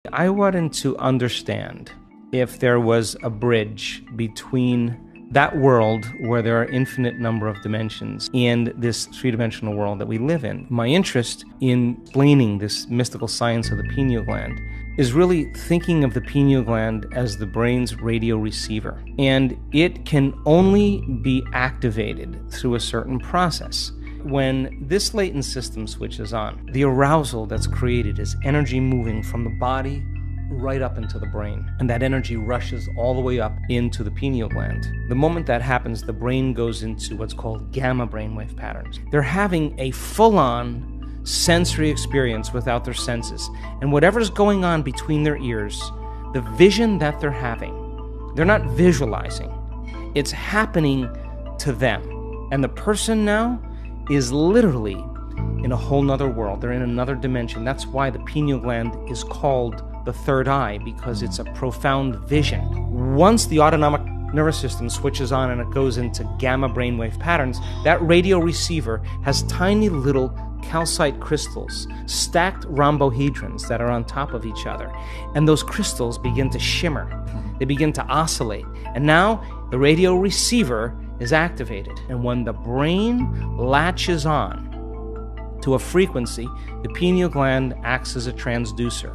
I wanted to understand if there was a bridge between that world where there are infinite number of dimensions and this three-dimensional world that we live in. My interest in explaining this mystical science of the pineal gland is really thinking of the pineal gland as the brain's radio receiver. And it can only be activated through a certain process. When this latent system switches on, the arousal that's created is energy moving from the body right up into the brain. And that energy rushes all the way up into the pineal gland. The moment that happens, the brain goes into what's called gamma brainwave patterns. They're having a full-on sensory experience without their senses. And whatever's going on between their ears, the vision that they're having, they're not visualizing. It's happening to them. And the person now is literally in a whole nother world. They're in another dimension. That's why the pineal gland is called the third eye, because it's a profound vision. Once the autonomic nervous system switches on and it goes into gamma brainwave patterns, that radio receiver has tiny little calcite crystals, stacked rhombohedrons that are on top of each other. And those crystals begin to shimmer. They begin to oscillate. And now the radio receiver is activated. And when the brain latches on to a frequency, the pineal gland acts as a transducer.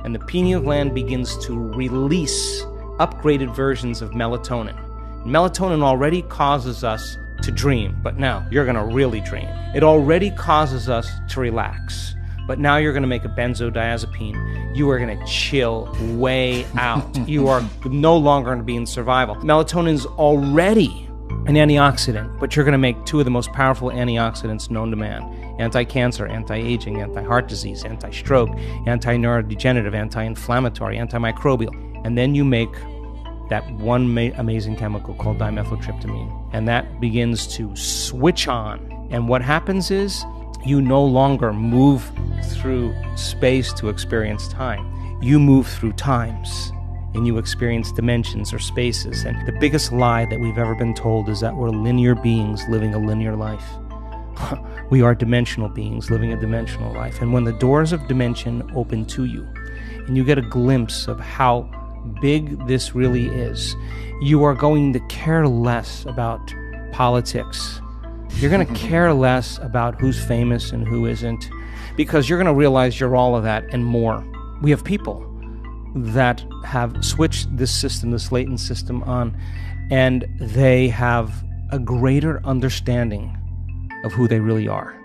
And the pineal gland begins to release upgraded versions of melatonin. Melatonin already causes us to dream, but now you're going to really dream. It already causes us to relax, but now you're going to make a benzodiazepine. You are going to chill way out. You are no longer going to be in survival. Melatonin's already an antioxidant, but you're going to make two of the most powerful antioxidants known to man: anti-cancer, anti-aging, anti-heart disease, anti-stroke, anti-neurodegenerative, anti-inflammatory, antimicrobial. And then you make that one amazing chemical called dimethyltryptamine, and that begins to switch on. And what happens is you no longer move through space to experience time. You move through times, and you experience dimensions or spaces. And the biggest lie that we've ever been told is that we're linear beings living a linear life. We are dimensional beings living a dimensional life. And when the doors of dimension open to you, and you get a glimpse of how big this really is, you are going to care less about politics. You're going to care less about who's famous and who isn't, because you're going to realize you're all of that and more. We have people that have switched this system, this latent system on, and they have a greater understanding of who they really are.